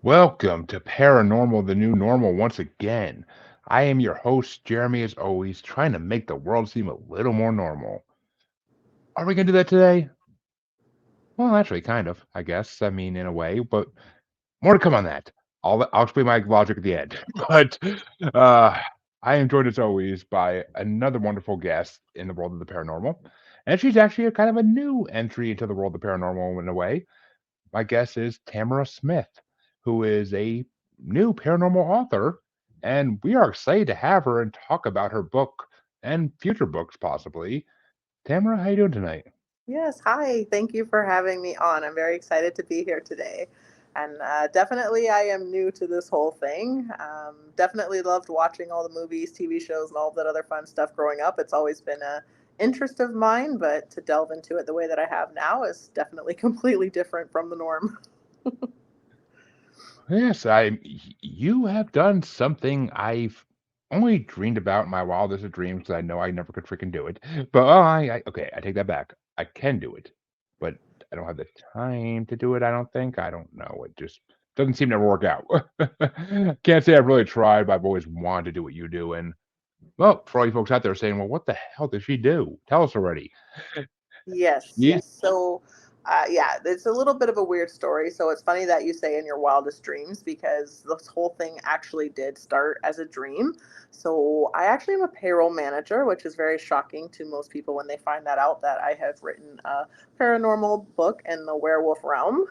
Welcome to Paranormal, the new normal once again. I am your host, Jeremy, as always, trying to make the world seem a little more normal. Are we going to do that today? Well, actually, kind of, I guess. I mean, in a way, but more to come on that. I'll explain my logic at the end. But uh, I am joined, as always, by another wonderful guest in the world of the paranormal. And she's actually a kind of a new entry into the world of the paranormal in a way. My guest is Tamara Smith, who is a new paranormal author, and we are excited to have her and talk about her book and future books, possibly. Tamara, how you doing tonight? Yes, hi. Thank you for having me on. I'm very excited to be here today. And definitely, I am new to this whole thing. Definitely loved watching all the movies, TV shows, and all of that other fun stuff growing up. It's always been a interest of mine, but to delve into it the way that I have now is definitely completely different from the norm. Yes, you have done something I've only dreamed about in my wildest of dreams because I know I never could freaking do it. But okay, I take that back. I can do it, but I don't have the time to do it. I don't think. I don't know. It just doesn't seem to ever work out. Can't say I've really tried, but I've always wanted to do what you do. And well, for all you folks out there saying, "Well, what the hell does she do?" Tell us already. Yes, She's yes. Yeah, it's a little bit of a weird story. So it's funny that you say in your wildest dreams because this whole thing actually did start as a dream. So I actually am a payroll manager, which is very shocking to most people when they find that out that I have written a paranormal book in the werewolf realm.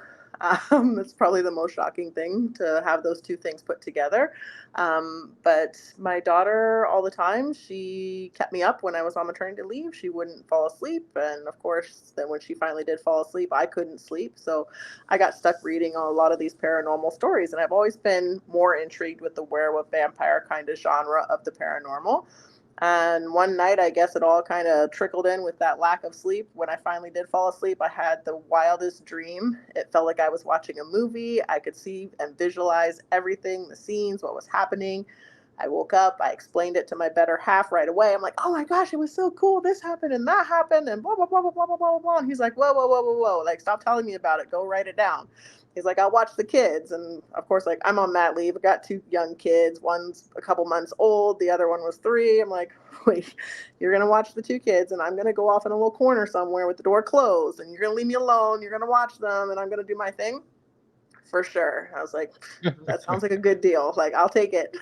It's probably the most shocking thing to have those two things put together. But my daughter, all the time, she kept me up when I was on maternity leave. She wouldn't fall asleep. And of course, then when she finally did fall asleep, I couldn't sleep. So I got stuck reading a lot of these paranormal stories. And I've always been more intrigued with the werewolf vampire kind of genre of the paranormal. And one night, I guess it all kind of trickled in with that lack of sleep. When I finally did fall asleep, I had the wildest dream. It felt like I was watching a movie. I could see and visualize everything, the scenes, what was happening. I woke up, I explained it to my better half right away. I'm like, oh my gosh, it was so cool. This happened and that happened and blah, blah, blah, blah, blah, blah, blah, blah. And he's like, whoa, whoa, whoa, whoa, whoa. Like, stop telling me about it. Go write it down. He's like, I'll watch the kids. And of course, like, I'm on mat leave. I got two young kids. One's a couple months old. The other one was 3. I'm like, wait, you're going to watch the two kids and I'm going to go off in a little corner somewhere with the door closed and you're going to leave me alone. You're going to watch them and I'm going to do my thing for sure. I was like, that sounds like a good deal. Like, I'll take it.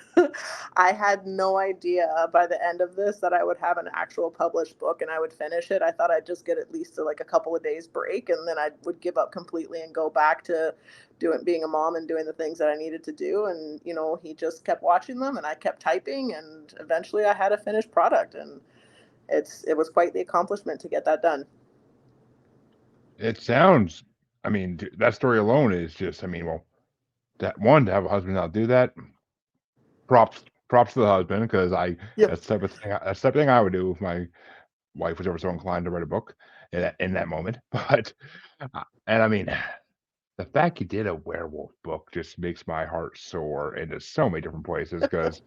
I had no idea by the end of this that I would have an actual published book and I would finish it. I thought I'd just get at least like a couple of days break and then I would give up completely and go back to doing being a mom and doing the things that I needed to do. And he just kept watching them and I kept typing and eventually I had a finished product and it was quite the accomplishment to get that done. it sounds. I mean, that story alone is just. I mean, well, that one to have a husband not do that. Props to the husband because I Yep. that's the type of thing that's the type of thing I would do if my wife was ever so inclined to write a book in that moment. But and I mean, the fact you did a werewolf book just makes my heart soar into so many different places because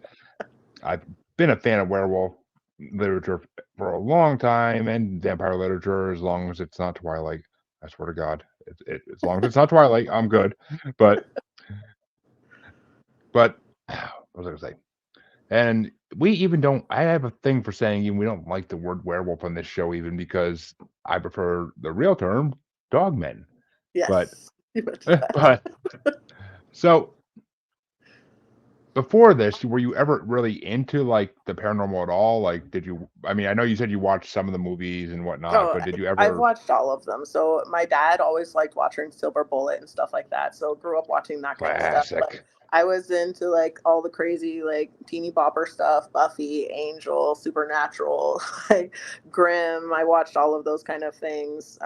I've been a fan of werewolf literature for a long time and vampire literature as long as it's not Twilight. I swear to God, as long as it's not Twilight, I'm good. But but what was I gonna say? And we even don't. I have a thing for saying even we don't like the word werewolf on this show even because I prefer the real term dogmen. But Yes. You mentioned that. but so before this, were you ever really into like the paranormal at all? Like, did you? I mean, I know you said you watched some of the movies and whatnot, Oh, but did you I've ever? watched all of them. So my dad always liked watching Silver Bullet and stuff like that. So grew up watching that kind of stuff. But Classic. I was into like all the crazy like teeny bopper stuff, Buffy, Angel, Supernatural, like Grimm. I watched all of those kind of things.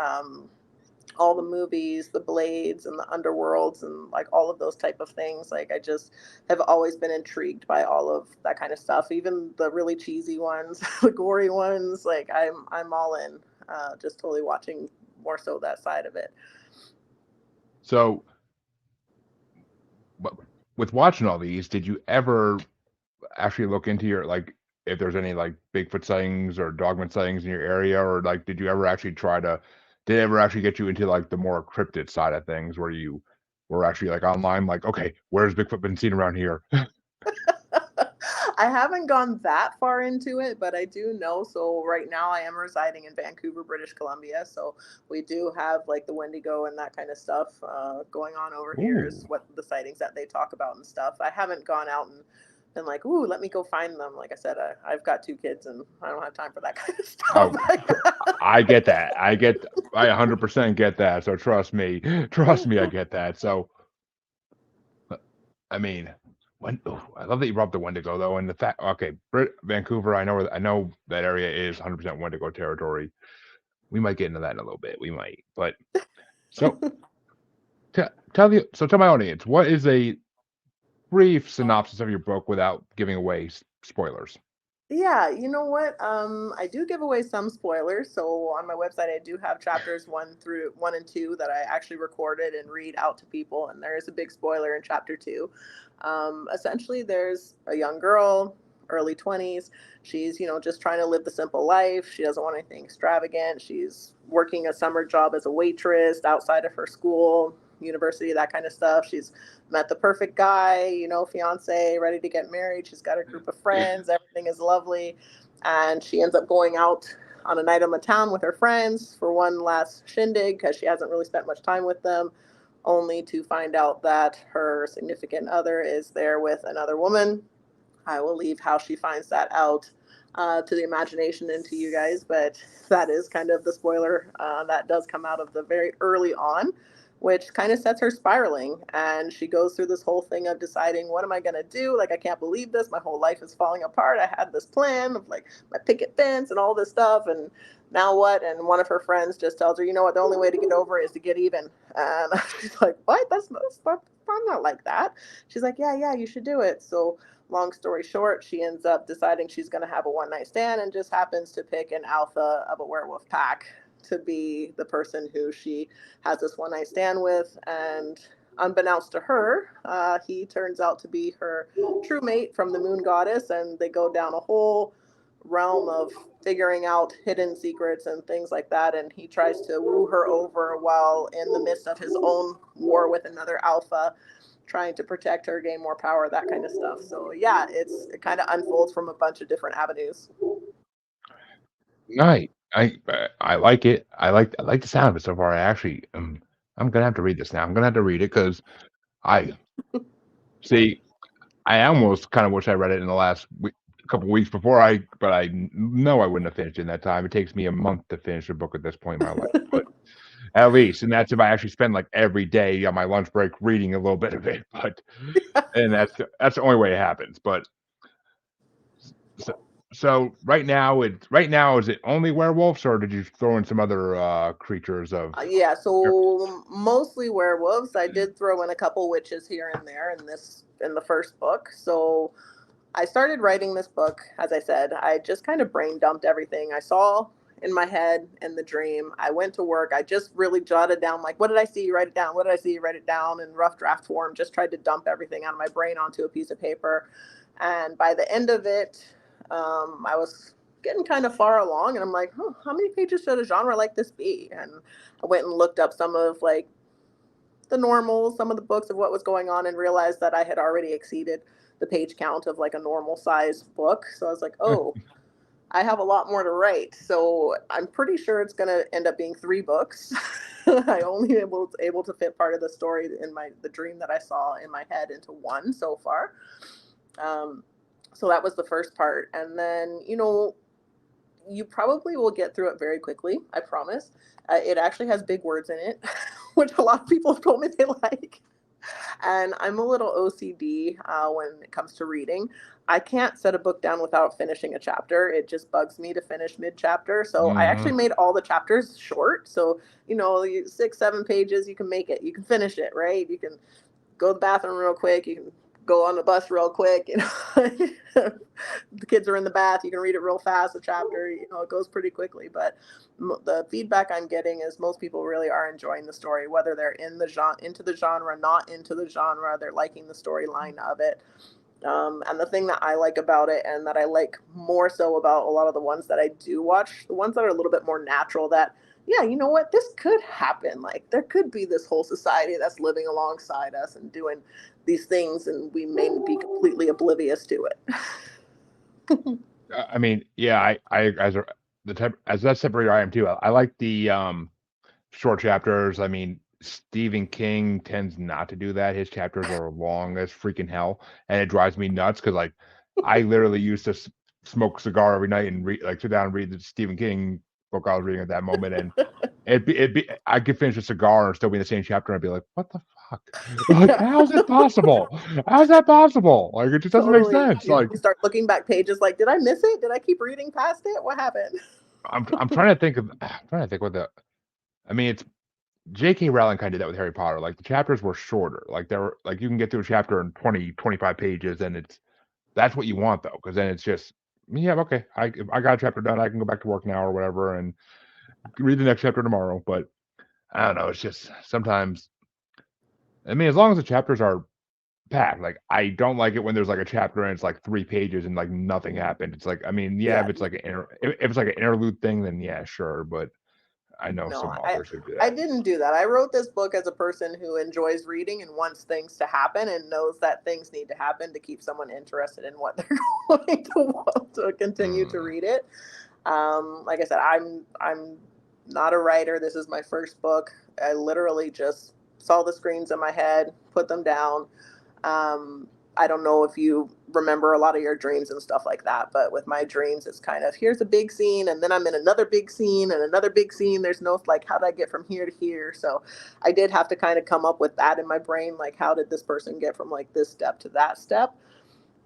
All the movies, the Blades and the Underworlds and like all of those type of things. Like I just have always been intrigued by all of that kind of stuff, even the really cheesy ones, the gory ones. Like I'm all in. Just totally watching more so that side of it. So, but with watching all these, did you ever actually look into your like if there's any like Bigfoot sightings or dogman sightings in your area, or like did you ever actually try to? Did it ever actually get you into like the more cryptid side of things, where you? we're actually like online, like, okay, where's Bigfoot been seen around here? I haven't gone that far into it, but I do know. So right now I am residing in Vancouver, British Columbia. So we do have like the Wendigo and that kind of stuff going on over here is Ooh. what the sightings that they talk about and stuff. I haven't gone out and been like, ooh, let me go find them. Like I said, I've got two kids and I don't have time for that kind of Oh, stuff. I get that. I 100% get that. So trust me, trust me, I get that. So, uh, I mean, I love that you brought up the Wendigo though, and the fact, okay, Vancouver, I know that area is 100% Wendigo territory. We might get into that in a little bit. We might, but so tell my audience, what is a brief synopsis of your book without giving away spoilers? Yeah, you know what? I do give away some spoilers. So on my website, I do have chapters 1 and 2 that I actually recorded and read out to people. And there is a big spoiler in chapter 2. Essentially, there's a young girl, early 20s. She's, just trying to live the simple life. She doesn't want anything extravagant. She's working a summer job as a waitress outside of her school, university, that kind of stuff. She's met the perfect guy, fiance, ready to get married. She's got a group of friends. Everything is lovely. And she ends up going out on a night on the town with her friends for one last shindig because she hasn't really spent much time with them, only to find out that her significant other is there with another woman. I will leave how she finds that out to the imagination and to you guys, but that is kind of the spoiler that does come out of the very early on, which kind of sets her spiraling. And she goes through this whole thing of deciding, what am I going to do? Like, I can't believe this. My whole life is falling apart. I had this plan of like my picket fence and all this stuff. And now what? And one of her friends just tells her, you know what? The only way to get over it is to get even. And she's like, what? I'm not like that. She's like, yeah, you should do it. So long story short, she ends up deciding she's going to have a one night stand and just happens to pick an alpha of a werewolf pack to be the person who she has this one night stand with. And unbeknownst to her, he turns out to be her true mate from the moon goddess, and they go down a whole realm of figuring out hidden secrets and things like that. And he tries to woo her over while in the midst of his own war with another alpha, trying to protect her, gain more power, that kind of stuff. So yeah, it kind of unfolds from a bunch of different avenues. Nice. I like it. I like the sound of it so far. I'm gonna have to read this now. I'm gonna have to read it because I see. I almost kind of wish I read it in the last couple weeks before but know I wouldn't have finished in that time. It takes me a month to finish a book at this point in my life, but at least, and that's if I actually spend like every day on my lunch break reading a little bit of it. But and that's the only way it happens. But so, so right now is it only werewolves or did you throw in some other creatures of Yeah, so mostly werewolves. I did throw in a couple witches here and there in the first book. So I started writing this book, as I said. I just kind of brain dumped everything I saw in my head in the dream. I went to work. I just really jotted down, like, what did I see? Write it down. What did I see? Write it down in rough draft form. Just tried to dump everything out of my brain onto a piece of paper. And by the end of it, I was getting kind of far along, and I'm like, huh, how many pages should a genre like this be? And I went and looked up some of like the normal, some of the books of what was going on, and realized that I had already exceeded the page count of like a normal size book. So I was like, oh, I have a lot more to write. So I'm pretty sure it's going to end up being 3 books. I only able to fit part of the story in the dream that I saw in my head into one so far. Um, so that was the first part, and then you probably will get through it very quickly. I promise. It actually has big words in it, which a lot of people have told me they like. And I'm a little OCD when it comes to reading. I can't set a book down without finishing a chapter. It just bugs me to finish mid chapter. So I actually Mhm. made all the chapters short. So, 6, 7 pages, you can make it. You can finish it, right? You can go to the bathroom real quick. You can go on the bus real quick. The kids are in the bath. You can read it real fast. The chapter, it goes pretty quickly. But the feedback I'm getting is most people really are enjoying the story, whether they're in the genre, into the genre, not into the genre. They're liking the storyline of it. And the thing that I like about it, and that I like more so about a lot of the ones that I do watch, the ones that are a little bit more natural, that yeah, you know what, this could happen. Like there could be this whole society that's living alongside us and doing these things, and we may be completely oblivious to it. I mean, yeah, I as a the type as that separator I am too. I like the short chapters. I mean, Stephen King tends not to do that. His chapters are long as freaking hell, and it drives me nuts because like I literally used to smoke a cigar every night and read like sit down and read the Stephen King book I was reading at that moment, and it'd be I could finish a cigar and still be in the same chapter and I'd be like, what the fuck? Like, Yeah, how is this possible? How's that possible? Like, it just doesn't make totally. sense. You, Like, you start looking back pages like, did I miss it? Did I keep reading past it? What happened? I'm trying to think of I'm trying to think what the I mean, it's J.K. Rowling kind of did that with Harry Potter. Like the chapters were shorter. Like there were like you can get through a chapter in 20, 25 pages, and that's what you want though, because then it's just yeah, okay, I got a chapter done. I can go back to work now or whatever and read the next chapter tomorrow. But I don't know. It's just sometimes. I mean, as long as the chapters are packed, like I don't like it when there's like a chapter and it's like 3 pages and like nothing happened. It's like I mean, yeah, Yeah, if it's like if it's like an interlude thing, then yeah, sure. But I know no, some I authors who do I that. didn't do that. I wrote this book as a person who enjoys reading and wants things to happen and knows that things need to happen to keep someone interested in what they're going to want to continue to Mm. read it. Like I said, I'm not a writer. This is my first book. I literally just saw the screens in my head, put them down. I don't know if you remember a lot of your dreams and stuff like that, but with my dreams, it's kind of here's a big scene, and then I'm in another big scene and another big scene. There's no like, how did I get from here to here? So I did have to kind of come up with that in my brain, like, how did this person get from like this step to that step?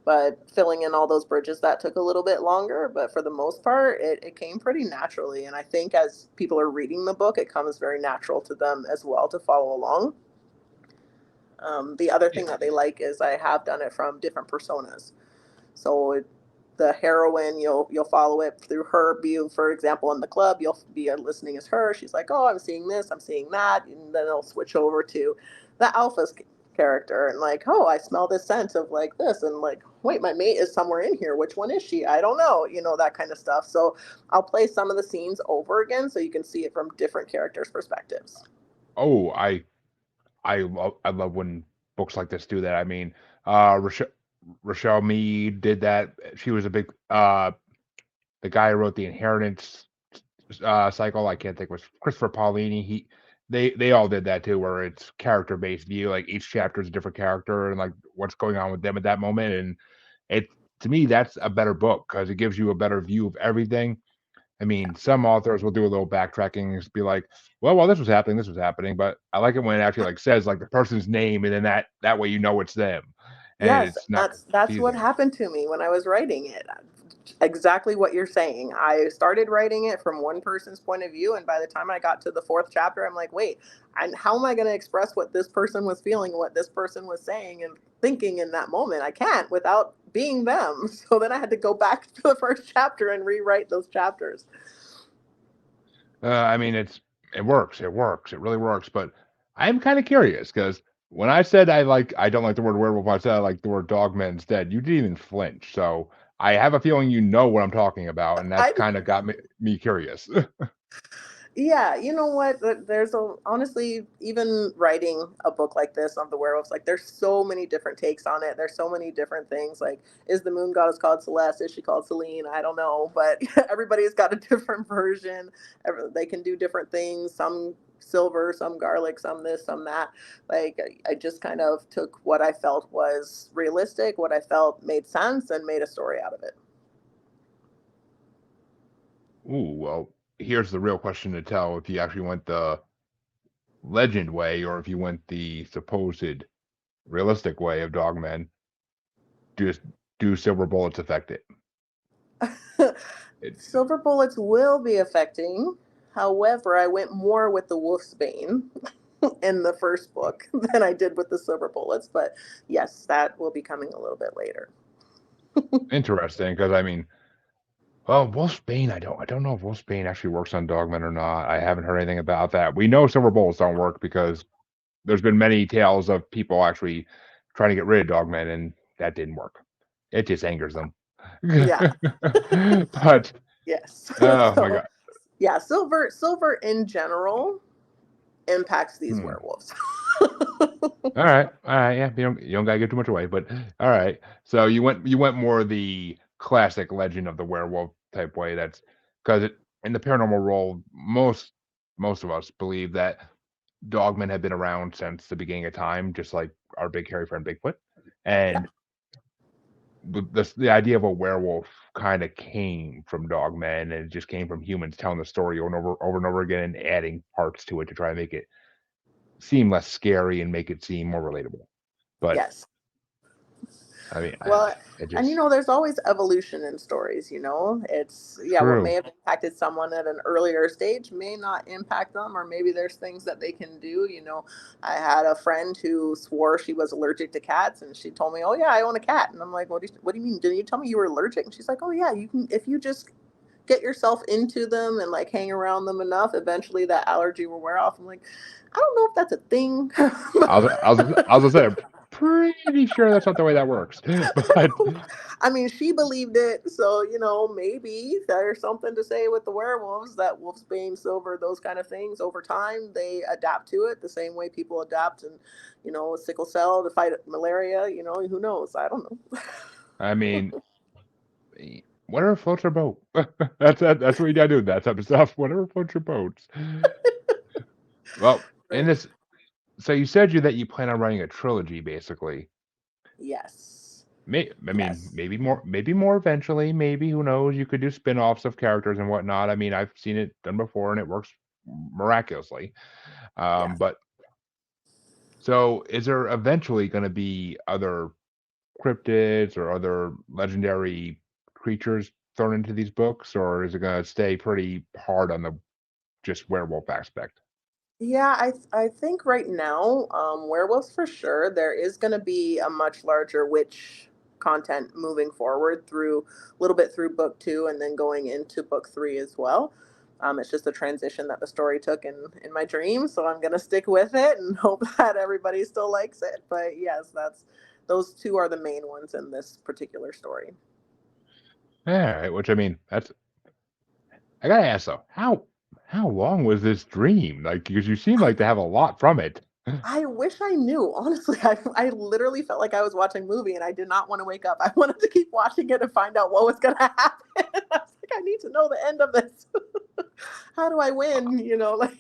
But filling in all those bridges, that took a little bit longer, but for the most part it came pretty naturally, and I think as people are reading the book it comes very natural to them as well to follow along. The other Yeah. thing that they like is I have done it from different personas. So the heroine, you'll follow it through her view. For example, in the club, you'll be listening as her. She's like, "Oh, I'm seeing this, I'm seeing that," and then it'll switch over to the alpha's character and like, "Oh, I smell this scent of like this," and like, "Wait, my mate is somewhere in here. Which one is she? I don't know." That kind of stuff. So I'll play some of the scenes over again so you can see it from different characters' perspectives. Oh, I love when books like this do that. I mean, Rochelle Mead did that. She was a big the guy who wrote the Inheritance cycle. I can't think was Christopher Paolini. They all did that too, where it's character based view. Like each chapter is a different character and like what's going on with them at that moment. And it to me that's a better book because it gives you a better view of everything. I mean, some authors will do a little backtracking and just be like, "Well, while this was happening." But I like it when it actually like says like the person's name, and then that way you know it's them, and Yes, it's not that's what confusing. happened to me when I was writing it. Exactly what you're saying. I started writing it from one person's point of view, and by the time I got to the fourth chapter, I'm like, wait, and how am I going to express what this person was feeling, what this person was saying and thinking in that moment? I can't without being them. So then I had to go back to the first chapter and rewrite those chapters. I mean, it works, it really works. But I'm kind of curious because when I said I don't like the word werewolf, I said I like the word dogman instead. You didn't even flinch, so I have a feeling you know what I'm talking about, and that's I kind of got me curious. Yeah, you know what? There's honestly, even writing a book like this on the werewolves, like there's so many different takes on it. There's so many different things. Like, is the moon goddess called Celeste? Is she called Celine? I don't know, but everybody's got a different version. They can do different things. Some silver, some garlic, some this, some that. Like, I just kind of took what I felt was realistic, what I felt made sense, and made a story out of it. Ooh, well, here's the real question to tell if you actually went the legend way or if you went the supposed realistic way of dogmen. Just do silver bullets affect it? It Silver bullets will be affecting. However, I went more with the wolf's bane in the first book than I did with the silver bullets. But yes, that will be coming a little bit later. interesting because I mean, well, Wolfsbane, I don't know if Wolfsbane actually works on dogmen or not. I haven't heard anything about that. We know silver bullets don't work because there's been many tales of people actually trying to get rid of dogmen and that didn't work. It just angers them. Yeah. But Yes. oh my So god. Yeah, silver in general impacts these Hmm. werewolves. All right, yeah. You don't gotta give too much away, but all right. So you went more the classic legend of the werewolf type way. That's because in the paranormal role, most of us believe that dogmen have been around since the beginning of time, just like our big hairy friend Bigfoot. Yeah. And the idea of a werewolf kind of came from dogmen, and it just came from humans telling the story over and over again and adding parts to it to try and make it seem less scary and make it seem more relatable. But Yes. I mean, Well, it and just there's always evolution in stories, It's, yeah, what may true. have impacted someone at an earlier stage may not impact them, or maybe there's things that they can do. I had a friend who swore she was allergic to cats, and she told me, "Oh yeah, I own a cat." And I'm like, "What do you mean? Didn't you tell me you were allergic?" And she's like, "Oh yeah, you can if you just get yourself into them and like hang around them enough, eventually that allergy will wear off." I'm like, I don't know if that's a thing. I was gonna say, I'm pretty sure that's not the way that works. But I mean, she believed it, so maybe there's something to say with the werewolves that wolfsbane, silver, those kind of things. Over time, they adapt to it the same way people adapt, and sickle cell to fight malaria. Who knows? I don't know. I mean, whatever floats your boat. That's what you gotta do. That type of stuff. Whatever floats your boats. Well, in Right. this, so you said that you plan on writing a trilogy, basically. Yes. I mean, Yes. maybe more eventually. Maybe who knows? You could do spin-offs of characters and whatnot. I mean, I've seen it done before, and it works miraculously. Yes. But so, is there eventually going to be other cryptids or other legendary creatures thrown into these books, or is it going to stay pretty hard on the just werewolf aspect? Yeah, I think right now, werewolves for sure. There is going to be a much larger witch content moving forward through a little bit through book two and then going into book three as well. It's just a transition that the story took in my dream, so I'm going to stick with it and hope that everybody still likes it. But yes, that's those two are the main ones in this particular story. All right, which I mean, that's I gotta ask though, how long was this dream? Like, because you seem like to have a lot from it. I wish I knew. Honestly, I literally felt like I was watching a movie and I did not want to wake up. I wanted to keep watching it and find out what was going to happen. I was like, I need to know the end of this. How do I win? Like,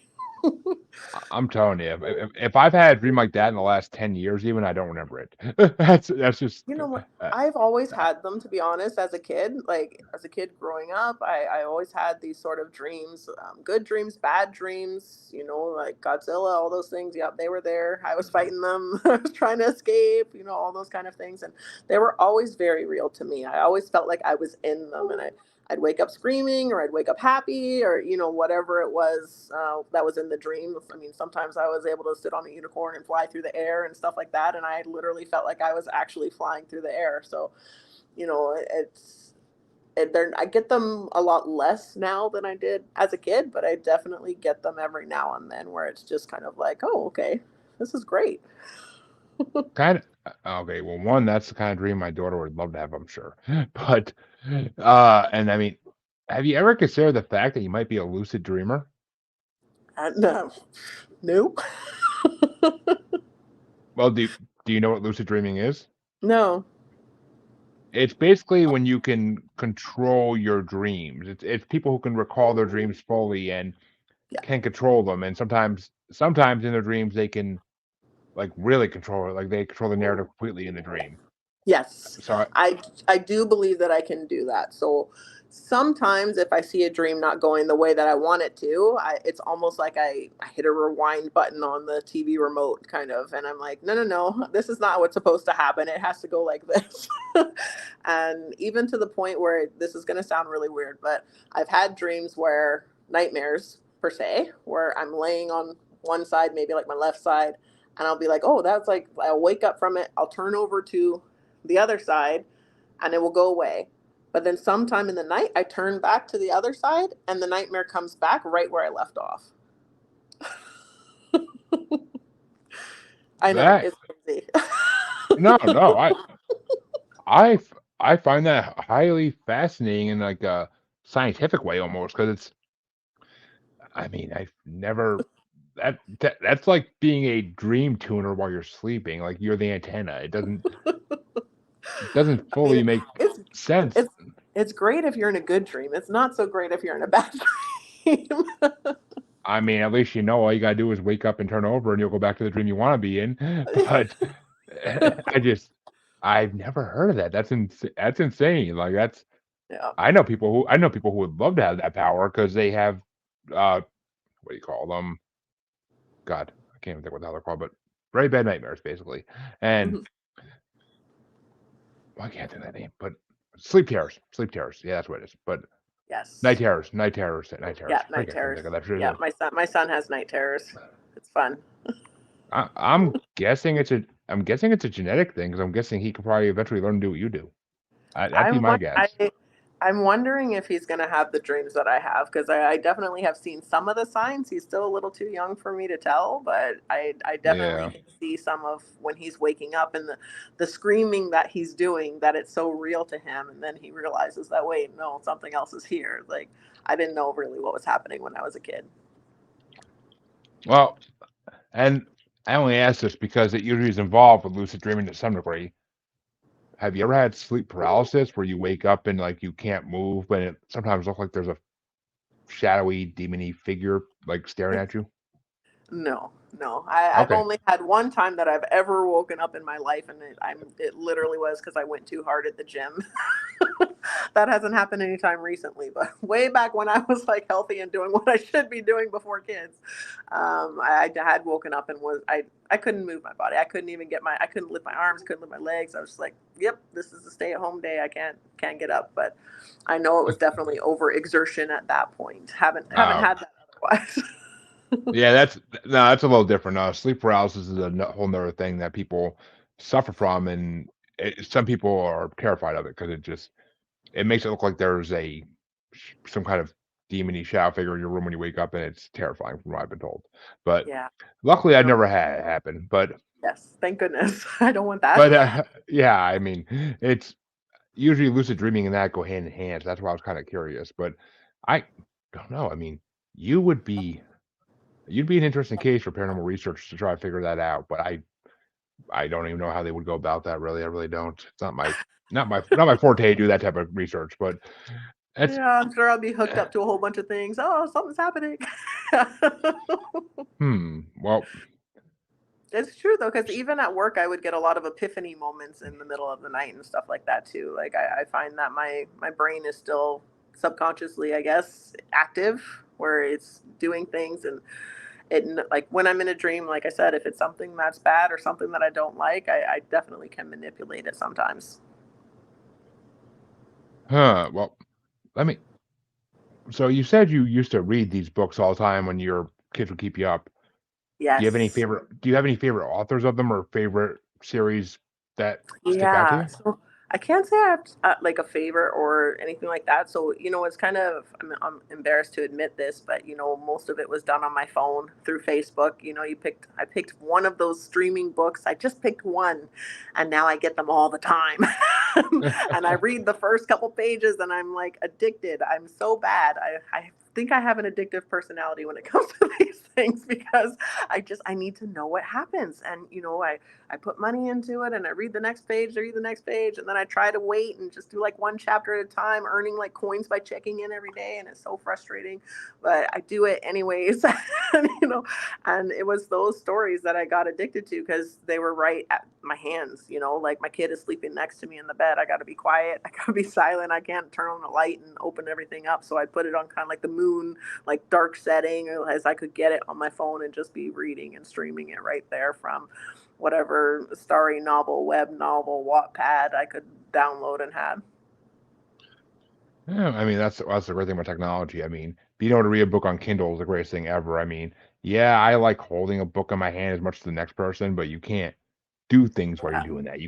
I'm telling you, if I've had a dream like that in the last 10 years, even I don't remember it. That's just you know what? uh, I've always had them, to be honest, as a kid. Like, as a kid growing up, I always had these sort of dreams, good dreams, bad dreams, like Godzilla, all those things. Yep, they were there. I was fighting them. I was trying to escape, all those kind of things. And they were always very real to me. I always felt like I was in them. And I'd wake up screaming or I'd wake up happy or, whatever it was that was in the dream. I mean, sometimes I was able to sit on a unicorn and fly through the air and stuff like that. And I literally felt like I was actually flying through the air. So, it's, I get them a lot less now than I did as a kid, but I definitely get them every now and then where it's just kind of like, oh, okay, this is great. kind of okay. Well, one, that's the kind of dream my daughter would love to have, I'm sure. But and I mean, have you ever considered the fact that you might be a lucid dreamer? No, nope. Well, do you know what lucid dreaming is? No. It's basically when you can control your dreams. It's people who can recall their dreams fully and Yeah. can control them. And sometimes in their dreams they can like really control it. Like they control the narrative completely in the dream. Yes, So I do believe that I can do that. So sometimes if I see a dream not going the way that I want it to, it's almost like I hit a rewind button on the TV remote kind of, and I'm like, no, no, no, this is not what's supposed to happen. It has to go like this. And even to the point where this is going to sound really weird, but I've had dreams where nightmares per se, where I'm laying on one side, maybe like my left side, and I'll be like, oh, that's like, I'll wake up from it, I'll turn over to the other side and it will go away. But then sometime in the night, I turn back to the other side and the nightmare comes back right where I left off. I know, that it's crazy. no, I find that highly fascinating in like a scientific way almost because I mean, I've never that's like being a dream tuner while you're sleeping. Like you're the antenna. It doesn't I mean, fully make it's sense. it's it's great if you're in a good dream. It's not so great if you're in a bad dream. I mean, at least you know all you gotta do is wake up and turn over, and you'll go back to the dream you want to be in. But I just, I've never heard of that. That's insane. Like Yeah. I know people who would love to have that power because they have what do you call them? God, I can't even think what the hell they're called, but very bad nightmares basically. And Mhm. well, I can't think of that name, but sleep terrors. Yeah, that's what it is. But Yes. night terrors, night terrors. Yeah, Frick, night I can't terrors. think of that. Yeah, Seriously. my son has night terrors. It's fun. I'm guessing it's a genetic thing because I'm guessing he could probably eventually learn to do what you do. That'd be I'm my won- guess. I'm wondering if he's going to have the dreams that I have because I definitely have seen some of the signs. He's still a little too young for me to tell, but I definitely Yeah. can see some of when he's waking up and the screaming that he's doing that it's so real to him, and then he realizes that wait, no, something else is here. Like I didn't know really what was happening when I was a kid. Well, and I only ask this because it usually is involved with lucid dreaming to some degree. Have you ever had sleep paralysis where you wake up and like you can't move, but it sometimes looks like there's a shadowy, demony figure like staring at you? No, no. I've Okay. only had one time that I've ever woken up in my life, and it literally was because I went too hard at the gym. That hasn't happened anytime recently, but way back when I was like healthy and doing what I should be doing before kids, I had woken up and I couldn't move my body. I couldn't lift my arms, couldn't lift my legs. I was just like, yep, this is a stay at home day. I can't get up, but I know it was definitely over exertion at that point. Haven't Uh, had that otherwise. yeah, that's a little different. Sleep paralysis is a whole nother thing that people suffer from, and some people are terrified of it because it makes it look like there's some kind of demony shadow figure in your room when you wake up, and it's terrifying from what I've been told. But Yeah. luckily, I No. never had it happen. Yes. Thank goodness. I don't want that. Yeah, I mean, it's usually lucid dreaming and that go hand in hand. So that's why I was kind of curious. But I don't know. I mean, you would be you'd be an interesting case for paranormal research to try to figure that out. But I don't even know how they would go about that. Really, I really don't. It's not my forte to do that type of research. But it's Yeah, I'm sure I'll be hooked up to a whole bunch of things. Oh, something's happening. well, It's true though, because even at work, I would get a lot of epiphany moments in the middle of the night and stuff like that too. Like I find that my brain is still subconsciously, I guess, active, where it's doing things and it like when I'm in a dream, like I said, if it's something that's bad or something that I don't like, I definitely can manipulate it sometimes. well, let me. So you said you used to read these books all the time when your kids would keep you up. Yes. Do you have any favorite authors of them or favorite series that stick out to Yeah. you? So I can't say I have like a favorite or anything like that. So, it's kind of, I'm embarrassed to admit this, but, most of it was done on my phone through Facebook. I picked one of those streaming books. I just picked one and now I get them all the time. And I read the first couple pages and I'm like addicted. I'm so bad. I think I have an addictive personality when it comes to these things because I need to know what happens. And, I put money into it and I read the next page, and then I try to wait and just do like one chapter at a time, earning like coins by checking in every day. And it's so frustrating, but I do it anyways. and, and it was those stories that I got addicted to because they were right at my hands, like my kid is sleeping next to me in the bed. I got to be quiet. I got to be silent. I can't turn on the light and open everything up. So I put it on kind of like the moon, like dark setting as I could get it on my phone and just be reading and streaming it right there from whatever starry novel, web novel, Wattpad I could download and have. Yeah, I mean that's the great thing about technology. I mean, being able to read a book on Kindle is the greatest thing ever. I mean, yeah, I like holding a book in my hand as much as the next person, but you can't do things while you're Yeah, doing that.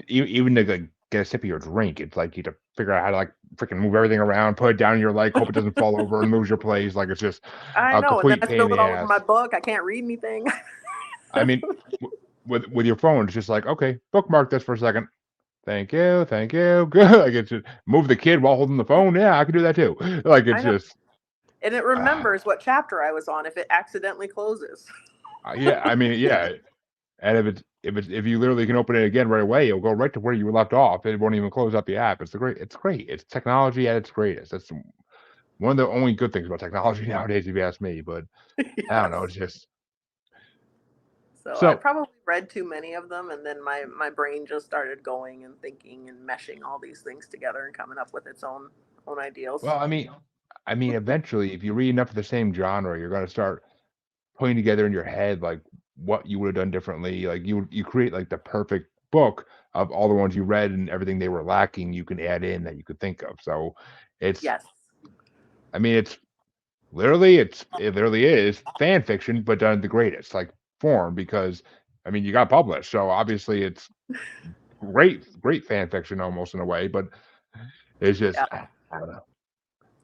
Even to like, get a sip of your drink, it's like you have to figure out how to like freaking move everything around, put it down in your leg, hope it doesn't fall over and lose your place. Like it's just I a know. And then complete I pain in spilled it the all over my ass. book. I can't read anything. I mean, with your phone, it's just like, okay, bookmark this for a second. Thank you, thank you. Good. Like it's just move the kid while holding the phone. Yeah, I can do that too. Like it's I know. just. And it remembers what chapter I was on if it accidentally closes. Yeah, I mean, yeah, and if you literally can open it again right away, it'll go right to where you left off. It won't even close out the app. It's great. It's technology at its greatest. That's one of the only good things about technology nowadays, if you ask me. But I don't know. Yes. It's just So I so. probably read too many of them, and then my brain just started going and thinking and meshing all these things together and coming up with its own ideals. Well, I mean, eventually, if you read enough of the same genre, you're gonna start putting together in your head like what you would have done differently. Like you create like the perfect book of all the ones you read and everything they were lacking. You can add in that you could think of. So it's Yes. I mean, it literally is fan fiction, but done the greatest like form because I mean you got published, so obviously it's great fan fiction almost in a way, but it's just Yeah. I don't know.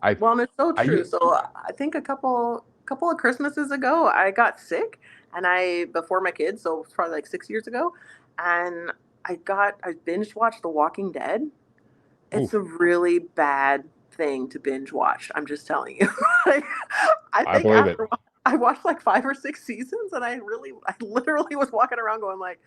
I Well, and it's so true. I So I think a couple of Christmases ago, I got sick, and I before my kids, so it was probably like 6 years ago, and I binge watched The Walking Dead. It's a oof, really bad thing to binge watch. I'm just telling you. Like, I I think believe it. after I watched like 5 or 6 seasons, and I literally was walking around going like,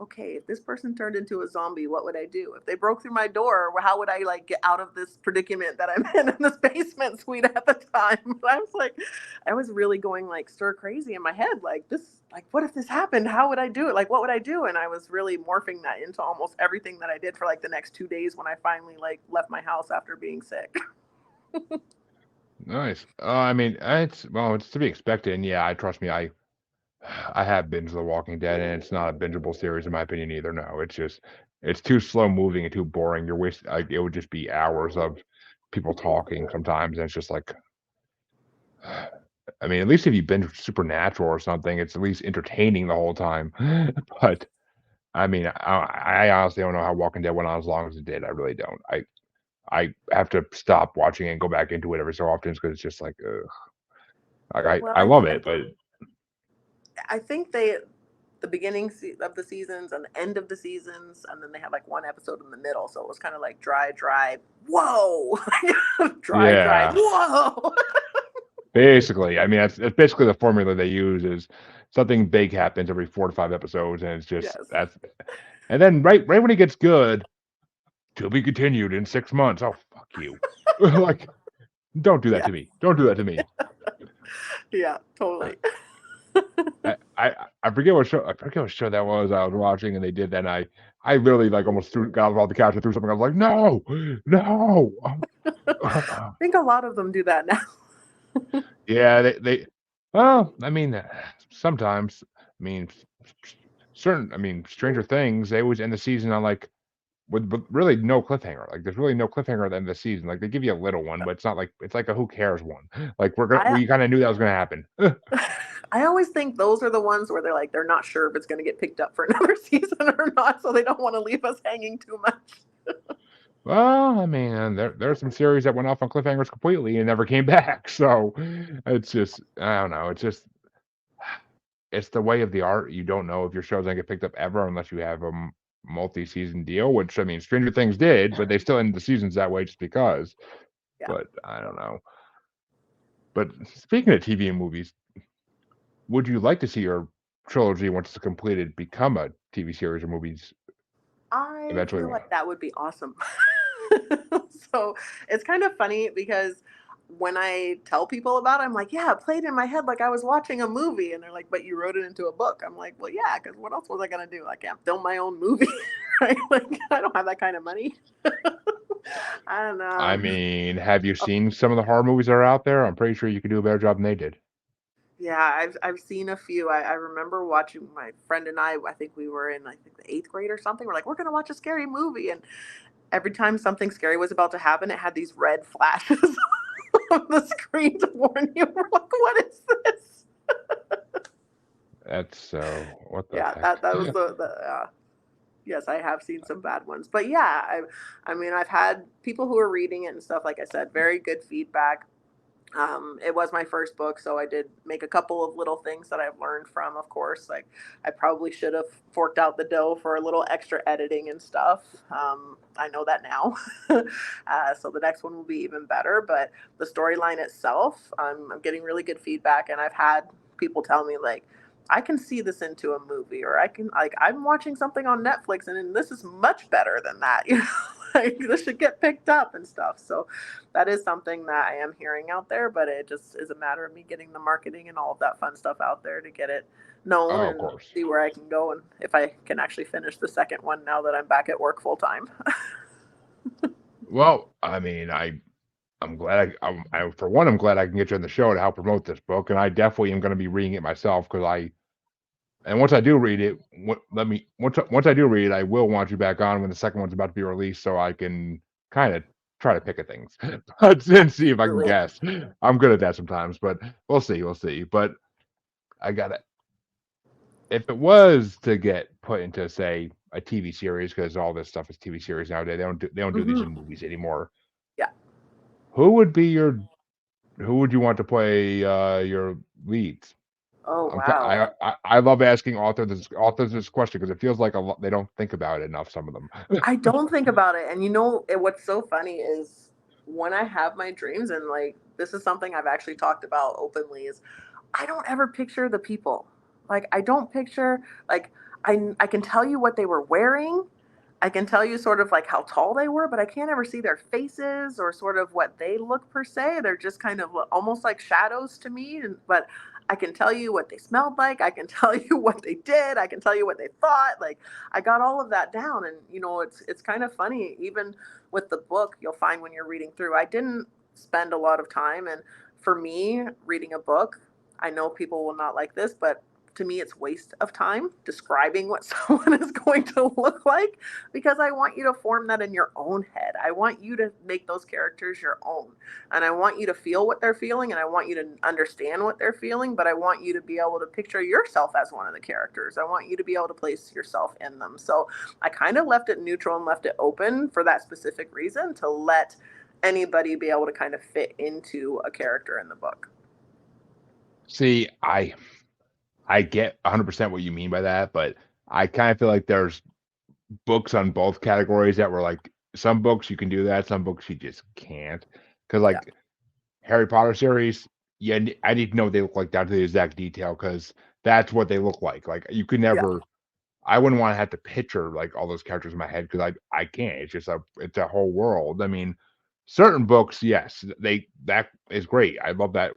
okay, if this person turned into a zombie, what would I do? If they broke through my door, how would I like get out of this predicament that I'm in this basement suite at the time? I was like, I was really going like stir crazy in my head, like this, like what if this happened? How would I do it? Like what would I do? And I was really morphing that into almost everything that I did for like the next 2 days when I finally like left my house after being sick. Nice. I mean, it's to be expected. And yeah, I trust me. I have binged The Walking Dead, and it's not a bingeable series in my opinion either. No, it's just it's too slow moving and too boring. You're wasting. Like, it would just be hours of people talking sometimes, and it's just like. I mean, at least if you binge Supernatural or something, it's at least entertaining the whole time. But I mean, I honestly don't know how Walking Dead went on as long as it did. I really don't. I have to stop watching it and go back into it every so often because it's just like, ugh. Like Well, I love it, but I think they the beginning of the seasons and the end of the seasons, and then they had like one episode in the middle, so it was kind of like dry, whoa, dry, yeah, whoa. basically, I mean that's basically the formula they use is something big happens every 4 to 5 episodes, and it's just Yes. and then right when it gets good, to be continued in 6 months. Oh fuck you, like don't do that Yeah. to me. Don't do that to me. Yeah. Totally. I forget what show that was I was watching and they did that and I literally like almost got off the couch and threw something. I was like, no, no. I think a lot of them do that now. Yeah, they well, I mean, sometimes, I mean, I mean, Stranger Things, they always end the season on like with really no cliffhanger. Like there's really no cliffhanger at the end of the season. Like they give you a little one, but it's not like it's like a who cares one. Like I we kind of knew that was gonna happen. I always think those are the ones where they're like they're not sure if it's going to get picked up for another season or not, so they don't want to leave us hanging too much. Well, I mean, there's some series that went off on cliffhangers completely and never came back. So it's just I don't know. It's the way of the art. You don't know if your show's gonna get picked up ever unless you have a multi-season deal. Which I mean, Stranger Things did, but they still ended the seasons that way just because. Yeah. But I don't know. But speaking of TV and movies, would you like to see your trilogy once it's completed become a TV series or movies I eventually? feel like that would be awesome. So it's kind of funny because when I tell people about it, I'm like, yeah, it played in my head like I was watching a movie. And they're like, but you wrote it into a book. I'm like, well, yeah, because what else was I going to do? I can't film my own movie. Right? Like, I don't have that kind of money. I don't I know. mean, have you seen some of the horror movies that are out there? I'm pretty sure you could do a better job than they did. Yeah, I've seen a few. I remember watching my friend and I think we were in I think the eighth grade or something. We're like, we're gonna watch a scary movie, and every time something scary was about to happen, it had these red flashes on the screen to warn you. We're like, what is this? That's so. What the Yeah, heck? that was the yes, I have seen some bad ones, but yeah, I mean, I've had people who are reading it and stuff. Like I said, very good feedback. It was my first book, so I did make a couple of little things that I've learned from, of course. Like, I probably should have forked out the dough for a little extra editing and stuff. I know that now. So the next one will be even better. But the storyline itself, I'm getting really good feedback, and I've had people tell me, like, I can see this into a movie, or I can, like, I'm watching something on Netflix and this is much better than that. Like, this should get picked up and stuff. So that is something that I am hearing out there, but it just is a matter of me getting the marketing and all of that fun stuff out there to get it known Oh, of and course. see where I can go and if I can actually finish the second one now that I'm back at work full time. Well, I mean, I'm glad for one, I'm glad I can get you on the show to help promote this book, and I definitely am going to be reading it myself because and once I do read it, once I do read it, I will want you back on when the second one's about to be released, so I can kind of try to pick at things, but and see if I can Absolutely. guess. I'm good at that sometimes, but we'll see. But I got to if it was to get put into, say, a TV series, because all this stuff is TV series nowadays, they don't do these in Hmm. movies anymore. Yeah. Who would be who would you want to play your leads? Oh, wow. I love asking authors this question because it feels like a lot they don't think about it enough. Some of them. I don't think about it. And what's so funny is when I have my dreams, and like, this is something I've actually talked about openly, is I don't ever picture the people. Like, I don't picture, like, I can tell you what they were wearing. I can tell you sort of like how tall they were, but I can't ever see their faces or sort of what they look per se. They're just kind of almost like shadows to me. But I can tell you what they smelled like. I can tell you what they did. I can tell you what they thought. Like, I got all of that down. And it's kind of funny. Even with the book, you'll find when you're reading through, I didn't spend a lot of time. And for me, reading a book, I know people will not like this, but to me, it's waste of time describing what someone is going to look like, because I want you to form that in your own head. I want you to make those characters your own. And I want you to feel what they're feeling and I want you to understand what they're feeling, but I want you to be able to picture yourself as one of the characters. I want you to be able to place yourself in them. So I kind of left it neutral and left it open for that specific reason, to let anybody be able to kind of fit into a character in the book. See, I get 100% what you mean by that, but I kind of feel like there's books on both categories that were like some books you can do that, some books you just can't. Because Yeah. like Harry Potter series, yeah, I need to know what they look like down to the exact detail because that's what they look like. Like you could Yeah. never, I wouldn't want to have to picture like all those characters in my head because I can't. It's just it's a whole world. I mean, certain books, yes, that is great. I love that.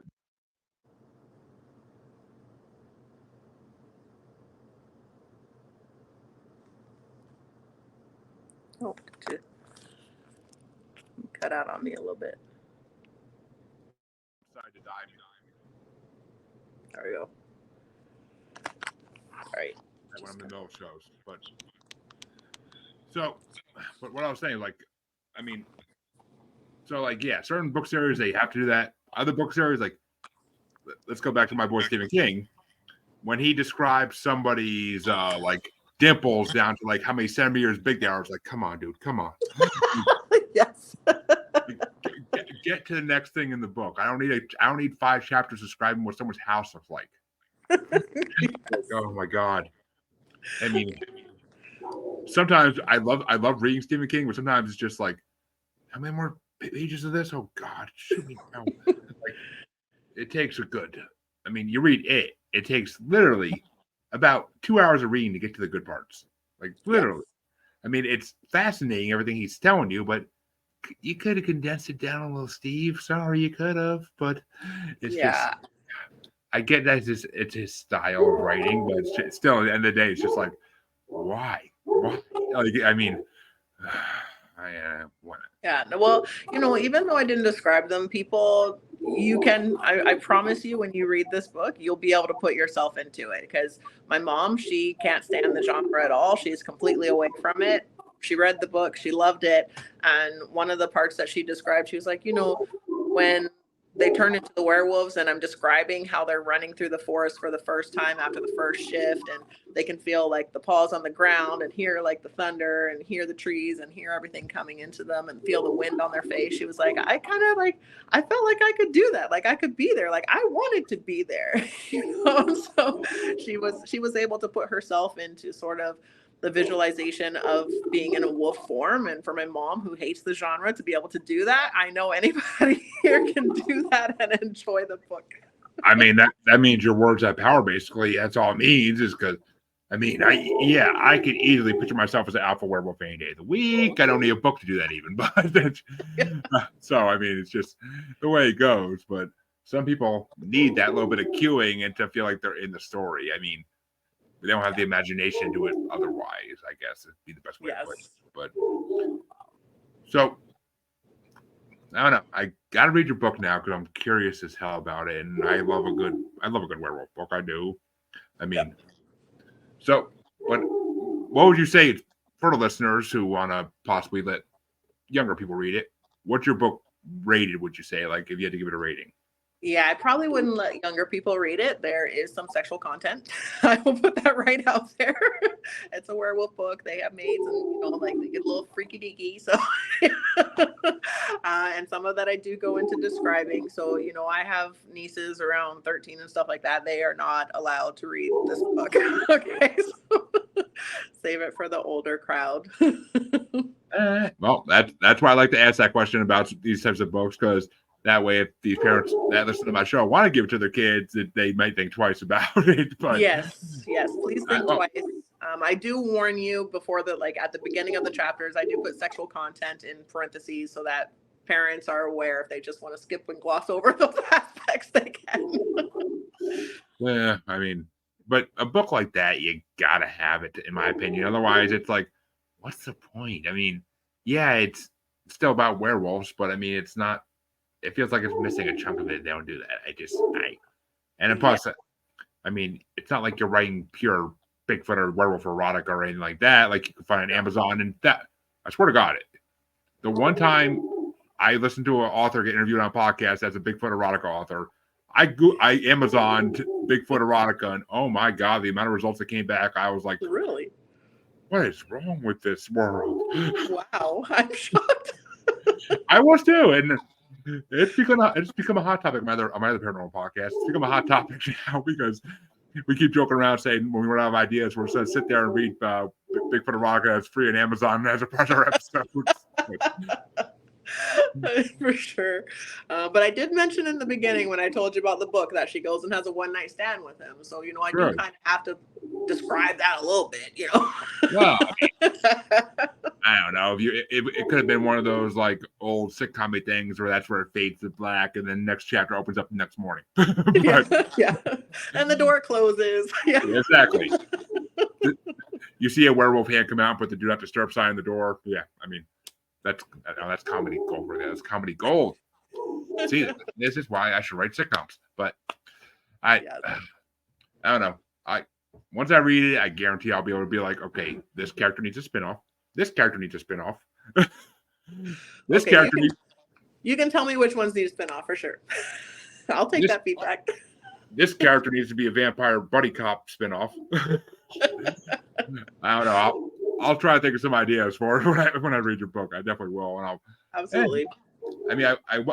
Oh, cut out on me a little bit. Decide to dive There we go. All right. when I'm Just in the middle of shows, so, but what I was saying, like, I mean, so like, yeah, certain book series they have to do that. Other book series, like, let's go back to my boy Stephen King when he describes somebody's like dimples down to like how many centimeters big they are. It's like, come on, dude, come on. Yes. Get to the next thing in the book. I don't need 5 chapters describing what someone's house looks like. Oh my god. I mean, sometimes I love reading Stephen King, but sometimes it's just like, how many more pages of this? Oh god, shoot me down. Like, it takes a good. I mean, you read it. It takes literally about 2 hours of reading to get to the good parts. Like Yes. literally. I mean, it's fascinating everything he's telling you, but you could have condensed it down a little, Steve. Sorry, you could have, but it's just Yeah. I get that it's his style of writing, but it's still at the end of the day, it's just like why? Why? Like, I mean, what? Yeah. Well, even though I didn't describe them, people, I promise you, when you read this book, you'll be able to put yourself into it. Because my mom, she can't stand the genre at all. She's completely away from it. She read the book, she loved it. And one of the parts that she described, she was like, when they turn into the werewolves, and I'm describing how they're running through the forest for the first time after the first shift, and they can feel like the paws on the ground and hear like the thunder and hear the trees and hear everything coming into them and feel the wind on their face. She was like, I kind of like, I felt like I could do that. Like I could be there. Like I wanted to be there. So she was able to put herself into sort of the visualization of being in a wolf form. And for my mom, who hates the genre, to be able to do that, I know anybody here can do that and enjoy the book. I mean, that means your words have power, basically. That's all it means, is because, I mean, I could easily picture myself as an alpha werewolf any day of the week. I don't need a book to do that even. But so, I mean, it's just the way it goes. But some people need that little bit of cueing and to feel like they're in the story. I mean, they don't have the imagination to do it otherwise, I guess it'd be the best way to put it. But so I don't know. I gotta read your book now because I'm curious as hell about it, and I love a good werewolf book. I do. I mean, so what would you say for the listeners who want to possibly let younger people read it? What's your book rated? Would you say, like, if you had to give it a rating? Yeah, I probably wouldn't let younger people read it. There is some sexual content. I will put that right out there. It's a werewolf book. They have maids, and like they get a little freaky deaky. So, and some of that I do go into describing. So, I have nieces around 13 and stuff like that. They are not allowed to read this book. Okay, so save it for the older crowd. Well, that's why I like to ask that question about these types of books, because that way, if these parents that listen to my show want to give it to their kids, they might think twice about it. But yes, please think twice. I do warn you before at the beginning of the chapters, I do put sexual content in parentheses so that parents are aware. If they just want to skip and gloss over those aspects, they can. Yeah, I mean, but a book like that, you gotta have it, in my opinion. Otherwise, it's like, what's the point? I mean, yeah, it's still about werewolves, but I mean, it's not. It feels like it's missing a chunk of it. They don't do that. And plus, I mean, it's not like you're writing pure Bigfoot or werewolf erotica or anything like that. Like you can find on Amazon, and that, I swear to God, the one time I listened to an author get interviewed on a podcast as a Bigfoot erotica author, I Amazoned Bigfoot erotica, and oh my God, the amount of results that came back, I was like, really? What is wrong with this world? Wow, I'm shocked. I was too, and it's become a hot topic on my other paranormal podcast. It's become a hot topic now because we keep joking around saying when we run out of ideas, we're going to sit there and read Bigfoot erotica. It's free on Amazon as a part of our episodes. For sure. But I did mention in the beginning when I told you about the book that she goes and has a one-night stand with him. So, I do kind of have to describe that a little bit, Well, I don't know. It could have been one of those like old sitcom things where that's where it fades to black and then next chapter opens up the next morning. Yeah. And the door closes. Yeah. Exactly. You see a werewolf hand come out and put the do not disturb sign on the door. Yeah, I mean, that's comedy gold right there. That's comedy gold. See, this is why I should write sitcoms. But I don't know. Once I read it, I guarantee I'll be able to be like, okay, this character needs a spinoff. This character needs a spinoff. This character needs. You can tell me which ones need a spinoff for sure. I'll take that feedback. This character needs to be a vampire buddy cop spinoff. I don't know. I'll try to think of some ideas for it when I read your book. I definitely will. And absolutely. I mean,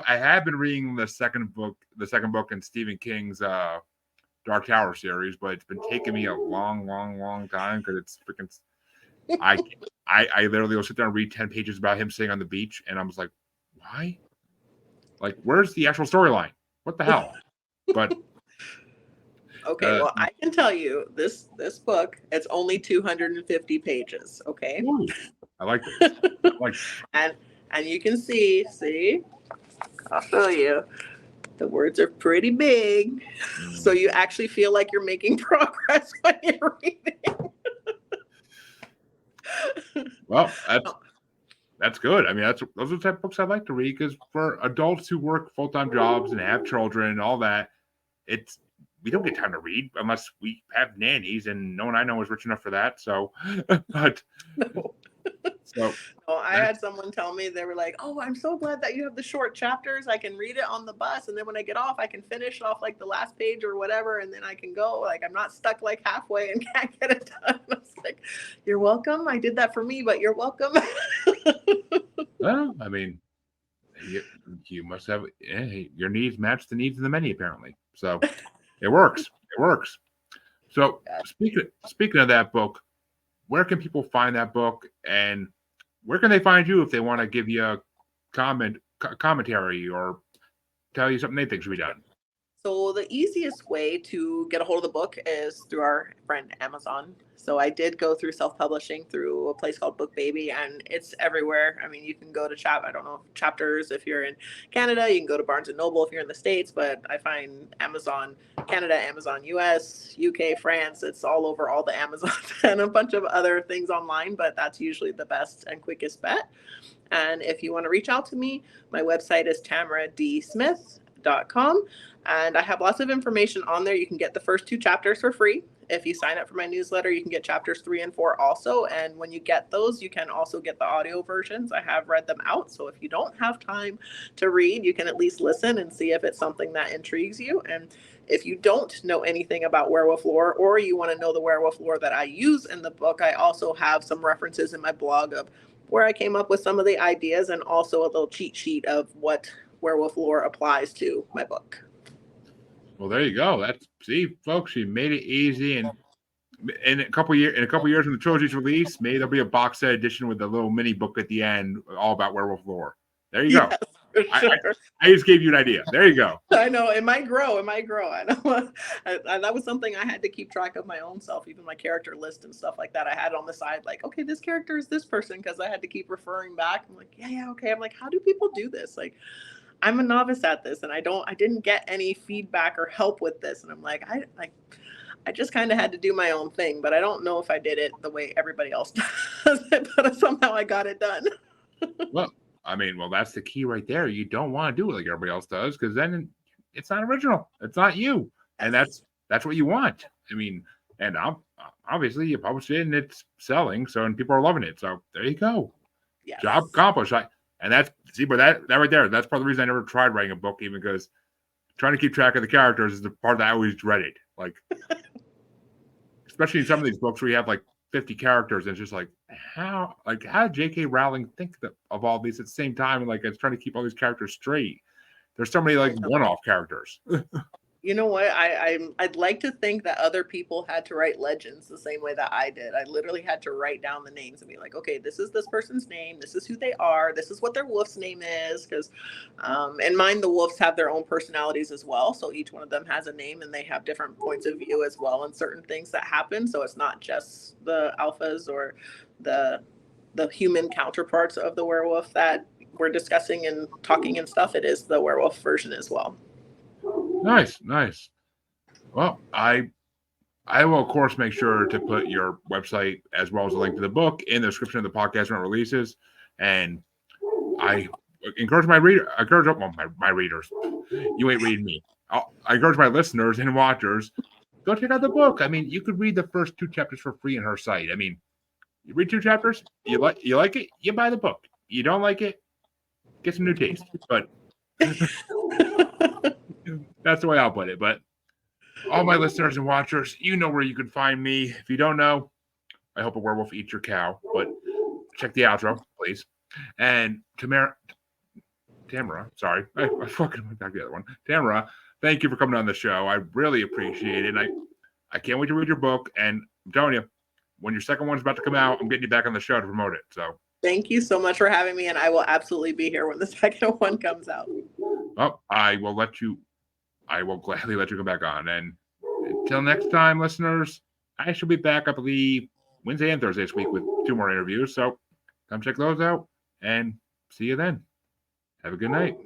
I have been reading the second book in Stephen King's Dark Tower series, but it's been taking me a long time because it's freaking. I literally will sit there and read 10 pages about him sitting on the beach, and I was like, why? Like, where's the actual storyline? What the hell? But okay, well, I can tell you this book, it's only 250 pages. Okay. Ooh, I like this. And you can see, I'll show you. The words are pretty big, so you actually feel like you're making progress when you're reading. Well, that's good. I mean, those are the type of books I like to read because for adults who work full-time jobs and have children and all that, we don't get time to read unless we have nannies, and no one I know is rich enough for that. So, but So No, I had someone tell me, they were like, "Oh, I'm so glad that you have the short chapters. I can read it on the bus, and then when I get off, I can finish off like the last page or whatever, and then I can go. Like I'm not stuck like halfway and can't get it done." I was like, "You're welcome. I did that for me, but you're welcome." well, I mean, you must have your needs match the needs of the many, apparently. So it works. It works. So speaking of that book, where can people find that book, and where can they find you if they want to give you a commentary or tell you something they think should be done? So the easiest way to get a hold of the book is through our friend Amazon. So I did go through self-publishing through a place called Book Baby, and it's everywhere. I mean, you can go to I don't know, Chapters if you're in Canada. You can go to Barnes and Noble if you're in the States, but I find Amazon Canada, Amazon US, UK, France. It's all over all the Amazons and a bunch of other things online, but that's usually the best and quickest bet. And if you want to reach out to me, my website is tamaradsmith.com. And I have lots of information on there. You can get the first 2 chapters for free. If you sign up for my newsletter, you can get chapters 3 and 4 also. And when you get those, you can also get the audio versions. I have read them out. So if you don't have time to read, you can at least listen and see if it's something that intrigues you. And if you don't know anything about werewolf lore, or you want to know the werewolf lore that I use in the book, I also have some references in my blog of where I came up with some of the ideas, and also a little cheat sheet of what werewolf lore applies to my book. Well, there you go. See, folks, she made it easy, and in a couple years when the trilogy's released, maybe there'll be a box set edition with a little mini book at the end, all about werewolf lore. There you go. Yes, for sure. I just gave you an idea. There you go. I know it might grow. I know that was something I had to keep track of my own self, even my character list and stuff like that. I had on the side, like, okay, this character is this person, because I had to keep referring back. I'm like, yeah, okay. I'm like, how do people do this? Like, I'm a novice at this, and I didn't get any feedback or help with this, and I'm like, I just kind of had to do my own thing, but I don't know if I did it the way everybody else does it, but somehow I got it done. Well, I mean, that's the key right there. You don't want to do it like everybody else does, because then it's not original. It's not you, and that's what you want. I mean, and obviously you publish it and it's selling, and people are loving it. So there you go. Yes. Job accomplished. And that's but that right there. That's part of the reason I never tried writing a book, even because trying to keep track of the characters is the part that I always dreaded. Like, especially in some of these books where you have like 50 characters, and it's just like, how did J.K. Rowling think of all these at the same time? And like, it's trying to keep all these characters straight. There's so many like one-off characters. You know what? I'd like to think that other people had to write legends the same way that I did. I literally had to write down the names and be like, okay, this is this person's name. This is who they are. This is what their wolf's name is. Because in mine, the wolves have their own personalities as well. So each one of them has a name, and they have different points of view as well, and certain things that happen. So it's not just the alphas or the human counterparts of the werewolf that we're discussing and talking and stuff. It is the werewolf version as well. Nice. Well, I will of course make sure to put your website as well as a link to the book in the description of the podcast when it releases. And I encourage my readers. My readers. You ain't reading me. I encourage my listeners and watchers, go check out the book. I mean, you could read the first 2 chapters for free on her site. I mean, you read 2 chapters, you like it, you buy the book. You don't like it, get some new taste. But that's the way I'll put it. But all my listeners and watchers, you know where you can find me. If you don't know, I hope a werewolf eats your cow. But check the outro, please. And Tamara, sorry, I fucking went back to the other one. Tamara, thank you for coming on the show. I really appreciate it. And I can't wait to read your book. And I'm telling you, when your second one's about to come out, I'm getting you back on the show to promote it. So thank you so much for having me, and I will absolutely be here when the second one comes out. Well, I will gladly let you come back on. And until next time, listeners, I shall be back, I believe, Wednesday and Thursday this week with 2 more interviews. So come check those out, and see you then. Have a good night.